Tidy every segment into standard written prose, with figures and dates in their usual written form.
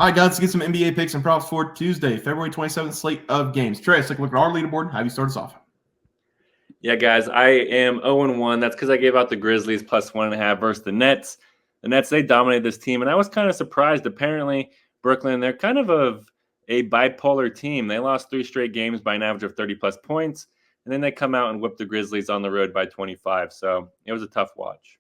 All right, guys, let's get some NBA picks and props for Tuesday, February 27th slate of games. Trey, let's take a look at our leaderboard. Have you start us off? Yeah, guys, I am 0-1. That's because I gave out the Grizzlies plus 1.5 versus the Nets. The Nets, they dominated this team, and I was kind of surprised. Apparently, Brooklyn, they're kind of a bipolar team. They lost 3 straight games by an average of 30-plus points, and then they come out and whip the Grizzlies on the road by 25. So it was a tough watch.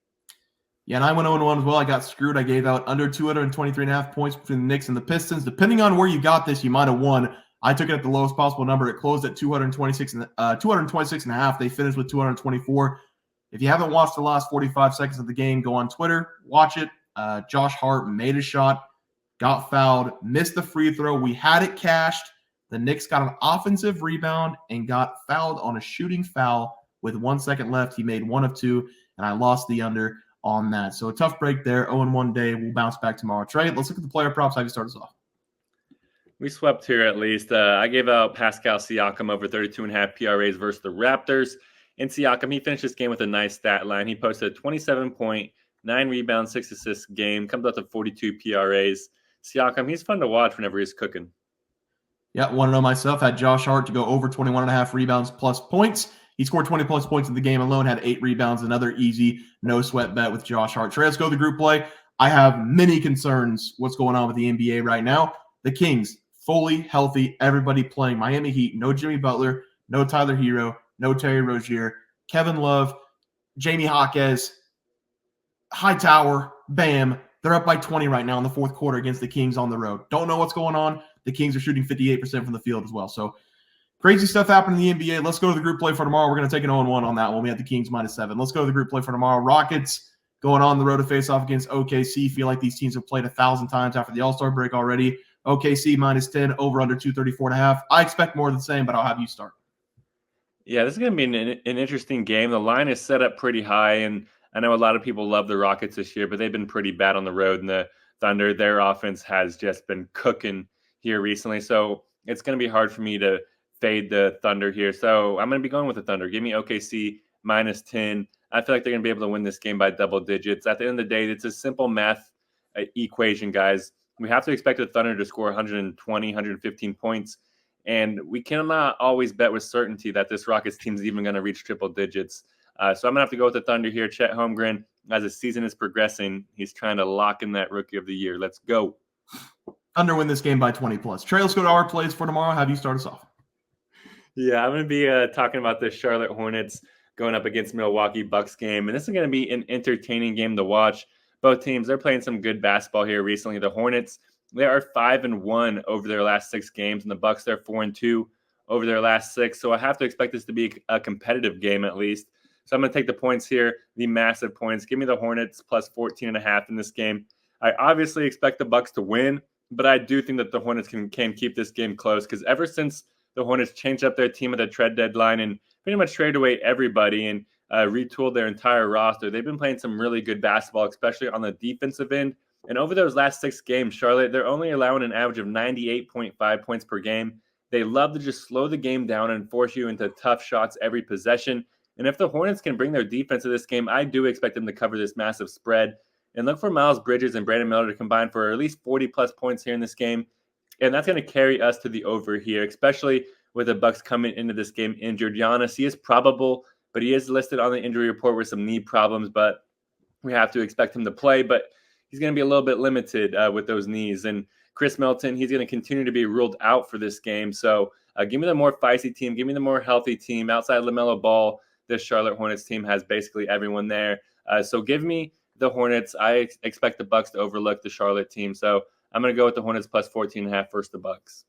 Yeah, and I went 0-1 as well. I got screwed. I gave out under 223.5 points between the Knicks and the Pistons. Depending on where you got this, you might have won. I took it at the lowest possible number. It closed at 226.5. They finished with 224. If you haven't watched the last 45 seconds of the game, go on Twitter, watch it. Josh Hart made a shot, got fouled, missed the free throw. We had it cashed. The Knicks got an offensive rebound and got fouled on a shooting foul with 1 second left. He made 1 of 2, and I lost the under on that. So a tough break there. 0-1 day. We'll bounce back tomorrow. Trey, let's look at the player props. Have you start us off? We swept here at least. I gave out Pascal Siakam over 32.5 PRAs versus the Raptors. And Siakam, he finished this game with a nice stat line. He posted a 27 point, 9 rebounds, 6 assists game. Comes out to 42 PRAs. Siakam, he's fun to watch whenever he's cooking. Yeah, want to know myself. Had Josh Hart to go over 21.5 rebounds plus points. He scored 20-plus points in the game alone, had 8 rebounds, another easy, no-sweat bet with Josh Hart. Trey, let's go to the group play. I have many concerns what's going on with the NBA right now. The Kings, fully healthy, everybody playing. Miami Heat, no Jimmy Butler, no Tyler Hero, no Terry Rozier, Kevin Love, Jamie Jaquez, Hightower, Bam. They're up by 20 right now in the fourth quarter against the Kings on the road. Don't know what's going on. The Kings are shooting 58% from the field as well. So crazy stuff happening in the NBA. Let's go to the group play for tomorrow. We're going to take an 0-1 on that one. We have the Kings -7. Let's go to the group play for tomorrow. Rockets going on the road to face off against OKC. Feel like these teams have played 1,000 times after the All-Star break already. OKC -10, over under 234.5. I expect more of the same, but I'll have you start. Yeah, this is going to be an interesting game. The line is set up pretty high, and I know a lot of people love the Rockets this year, but they've been pretty bad on the road. And the Thunder, their offense has just been cooking here recently. So it's going to be hard for me to fade the Thunder here. So I'm going to be going with the Thunder. Give me OKC -10. I feel like they're going to be able to win this game by double digits. At the end of the day, it's a simple math equation, guys. We have to expect the Thunder to score 120, 115 points. And we cannot always bet with certainty that this Rockets team is even going to reach triple digits. So I'm going to have to go with the Thunder here. Chet Holmgren, as the season is progressing, he's trying to lock in that Rookie of the Year. Let's go. Thunder win this game by 20+. Trey, let's go to our plays for tomorrow. Have you start us off? Yeah, I'm going to be talking about the Charlotte Hornets going up against Milwaukee Bucks game. And this is going to be an entertaining game to watch. Both teams, they're playing some good basketball here recently. The Hornets, they are 5-1 over their last 6 games. And the Bucks, they're 4-2 over their last 6. So I have to expect this to be a competitive game at least. So I'm going to take the points here, the massive points. Give me the Hornets plus 14.5 in this game. I obviously expect the Bucks to win, but I do think that the Hornets can keep this game close because ever since the Hornets changed up their team at the trade deadline and pretty much traded away everybody and retooled their entire roster, they've been playing some really good basketball, especially on the defensive end. And over those last 6 games, Charlotte, they're only allowing an average of 98.5 points per game. They love to just slow the game down and force you into tough shots every possession. And if the Hornets can bring their defense to this game, I do expect them to cover this massive spread. And look for Miles Bridges and Brandon Miller to combine for at least 40-plus points here in this game. And that's going to carry us to the over here, especially with the Bucks coming into this game injured. Giannis, he is probable, but he is listed on the injury report with some knee problems. But we have to expect him to play. But he's going to be a little bit limited with those knees. And Chris Middleton, he's going to continue to be ruled out for this game. So give me the more feisty team. Give me the more healthy team. Outside LaMelo Ball, this Charlotte Hornets team has basically everyone there. So give me the Hornets. I expect the Bucks to overlook the Charlotte team. So I'm going to go with the Hornets plus 14.5 versus the Bucks.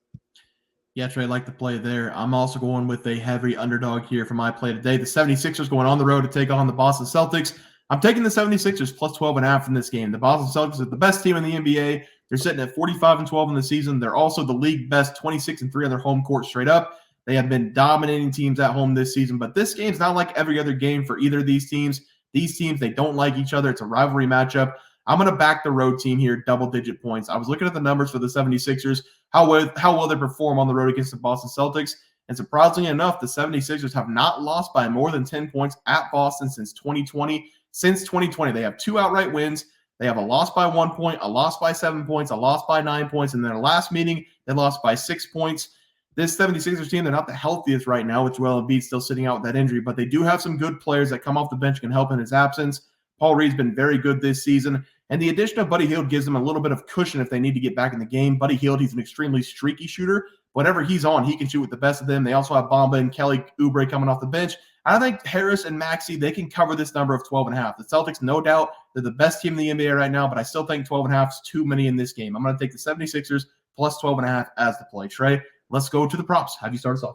Yeah, Trey, I like the play there. I'm also going with a heavy underdog here for my play today. The 76ers going on the road to take on the Boston Celtics. I'm taking the 76ers plus 12.5 in this game. The Boston Celtics are the best team in the NBA. They're sitting at 45-12 in the season. They're also the league best 26-3 on their home court straight up. They have been dominating teams at home this season, but this game's not like every other game for either of these teams. These teams, they don't like each other. It's a rivalry matchup. I'm going to back the road team here, double-digit points. I was looking at the numbers for the 76ers, how well they perform on the road against the Boston Celtics, and surprisingly enough, the 76ers have not lost by more than 10 points at Boston since 2020. Since 2020, they have 2 outright wins. They have a loss by 1 point, a loss by 7 points, a loss by 9 points, and then their last meeting, they lost by 6 points. This 76ers team, they're not the healthiest right now, with Joel Embiid still sitting out with that injury, but they do have some good players that come off the bench and can help in his absence. Paul Reed's been very good this season, and the addition of Buddy Hield gives them a little bit of cushion if they need to get back in the game. Buddy Hield, he's an extremely streaky shooter. Whenever he's on, he can shoot with the best of them. They also have Bamba and Kelly Oubre coming off the bench. I think Harris and Maxey, they can cover this number of 12.5. The Celtics, no doubt, they're the best team in the NBA right now, but I still think 12.5 is too many in this game. I'm going to take the 76ers plus 12.5 as the play. Trey, let's go to the props. Have you start us off?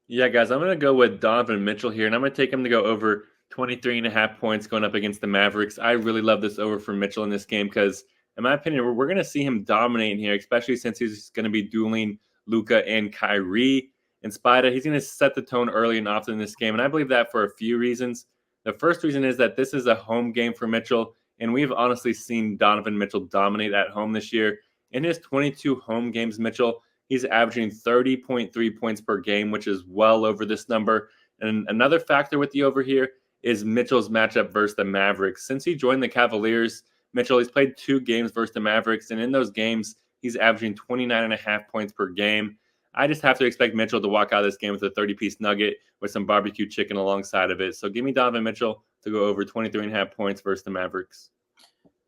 Yeah, guys, I'm going to go with Donovan Mitchell here, and I'm going to take him to go over 23.5 points going up against the Mavericks. I really love this over for Mitchell in this game because, in my opinion, we're going to see him dominating here, especially since he's going to be dueling Luka and Kyrie. And Spida, he's going to set the tone early and often in this game, and I believe that for a few reasons. The first reason is that this is a home game for Mitchell, and we've honestly seen Donovan Mitchell dominate at home this year. In his 22 home games, Mitchell, he's averaging 30.3 points per game, which is well over this number. And another factor with the over here is Mitchell's matchup versus the Mavericks. Since he joined the Cavaliers, Mitchell, he's played 2 games versus the Mavericks, and in those games, he's averaging 29.5 points per game. I just have to expect Mitchell to walk out of this game with a 30-piece nugget with some barbecue chicken alongside of it. So give me Donovan Mitchell to go over 23.5 points versus the Mavericks.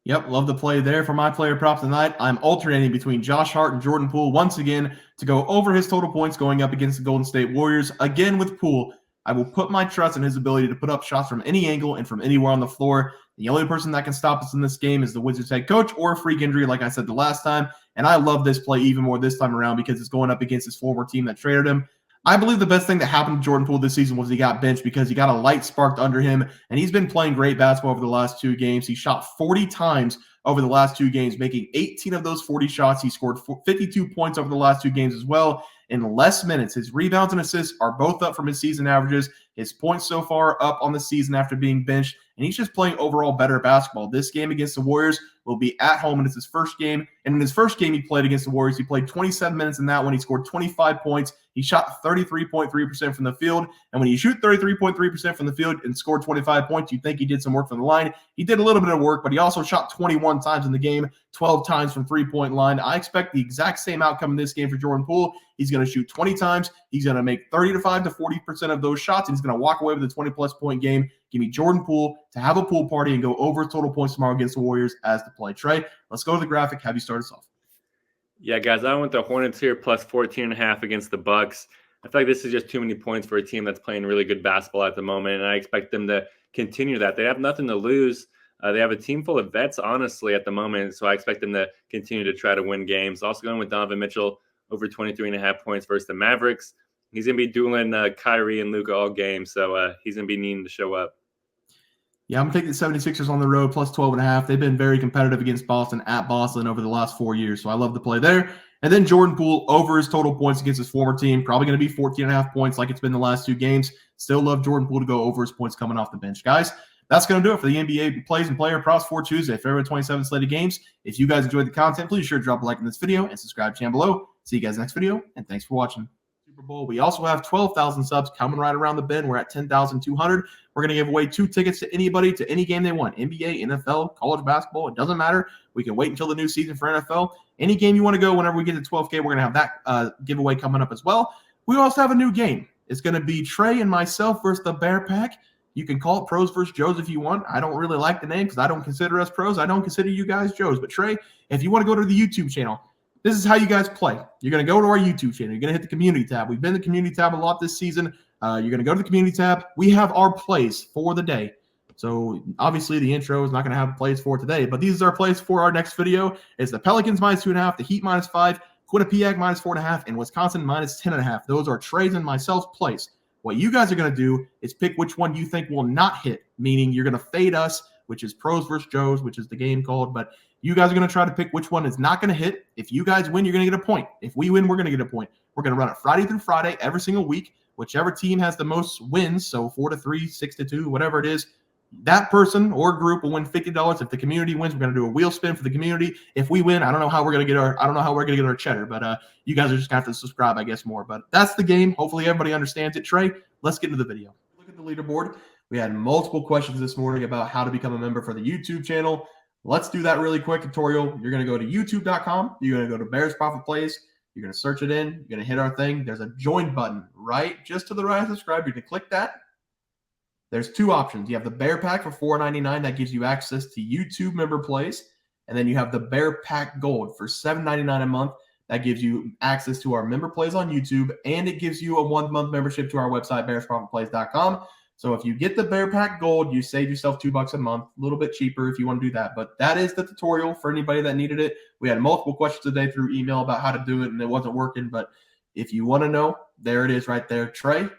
Yep, love the play there for my player props tonight. I'm alternating between Josh Hart and Jordan Poole once again to go over his total points going up against the Golden State Warriors. Again with Poole, I will put my trust in his ability to put up shots from any angle and from anywhere on the floor. The only person that can stop us in this game is the Wizards head coach or a freak injury, like I said the last time. And I love this play even more this time around because it's going up against his former team that traded him. I believe the best thing that happened to Jordan Poole this season was he got benched because he got a light sparked under him, and he's been playing great basketball over the last 2 games. He shot 40 times over the last 2 games, making 18 of those 40 shots. He scored 52 points over the last 2 games as well in less minutes. His rebounds and assists are both up from his season averages. His points so far up on the season after being benched, and he's just playing overall better basketball. This game against the Warriors will be at home, and it's his first game. And in his first game he played against the Warriors, he played 27 minutes in that one. He scored 25 points. He shot 33.3% from the field. And when you shoot 33.3% from the field and score 25 points, you think he did some work from the line. He did a little bit of work, but he also shot 21 times in the game, 12 times from three-point line. I expect the exact same outcome in this game for Jordan Poole. He's going to shoot 20 times. He's going to make 35 to 40% of those shots, and he's going to walk away with a 20-plus point game. Give me Jordan Poole to have a pool party and go over total points tomorrow against the Warriors as the play. Trey, let's go to the graphic. Have you start us off? Yeah, guys, I went the Hornets here plus 14.5 against the Bucks. I feel like this is just too many points for a team that's playing really good basketball at the moment, and I expect them to continue that. They have nothing to lose. They have a team full of vets, honestly, at the moment, so I expect them to continue to try to win games. Also going with Donovan Mitchell over 23.5 points versus the Mavericks. He's going to be dueling Kyrie and Luka all game, so he's going to be needing to show up. Yeah, I'm taking the 76ers on the road plus 12.5. They've been very competitive against Boston at Boston over the last 4 years, so I love the play there. And then Jordan Poole over his total points against his former team, probably going to be 14.5 points like it's been the last 2 games. Still love Jordan Poole to go over his points coming off the bench. Guys, that's going to do it for the NBA plays and player props for Tuesday, February 27th slated games. If you guys enjoyed the content, please sure to drop a like in this video and subscribe channel below. See you guys next video, and thanks for watching. Super Bowl. We also have 12,000 subs coming right around the bend. We're at 10,200. We're going to give away 2 tickets to anybody to any game they want. NBA, NFL, college basketball. It doesn't matter. We can wait until the new season for NFL. Any game you want to go, whenever we get to 12K, we're going to have that giveaway coming up as well. We also have a new game. It's going to be Trey and myself versus the Bear Pack. You can call it Pros versus Joes if you want. I don't really like the name because I don't consider us pros. I don't consider you guys Joes. But Trey, if you want to go to the YouTube channel, this is how you guys play. You're going to go to our YouTube channel. You're going to hit the community tab. We've been in the community tab a lot this season. You're going to go to the community tab. We have our plays for the day. So obviously the intro is not going to have plays for today, but these are our plays for our next video. It's the Pelicans minus 2.5, the Heat minus 5, Quinnipiac minus 4.5, and Wisconsin minus 10.5. Those are Trey's and myself's plays. What you guys are going to do is pick which one you think will not hit, meaning you're going to fade us, which is Pros versus Joes, which is the game called, but you guys are going to try to pick which one is not going to hit. If you guys win, you're going to get a point. If we win, we're going to get a point. We're going to run it Friday through Friday every single week. Whichever team has the most wins, so 4-3, 6-2, whatever it is, that person or group will win $50. If the community wins, we're going to do a wheel spin for the community. If we win, I don't know how we're going to get our cheddar, but you guys are just going to have to subscribe, I guess, more. But that's the game. Hopefully everybody understands it. Trey, let's get into the video. Look at the leaderboard. We had multiple questions this morning about how to become a member for the YouTube channel. Let's do that really quick tutorial. You're going to go to youtube.com. You're going to go to Bears Profit Plays. You're going to search it in. You're going to hit our thing. There's a join button right just to the right of subscribe. You're going to click that. There's two options. You have the Bear Pack for $4.99. That gives you access to YouTube member plays. And then you have the Bear Pack Gold for $7.99 a month. That gives you access to our member plays on YouTube. And it gives you a 1-month membership to our website, bearsprofitplays.com. So if you get the Bear Pack Gold, you save yourself $2 a month, a little bit cheaper if you want to do that. But that is the tutorial for anybody that needed it. We had multiple questions today through email about how to do it, and it wasn't working. But if you want to know, there it is right there. Trey,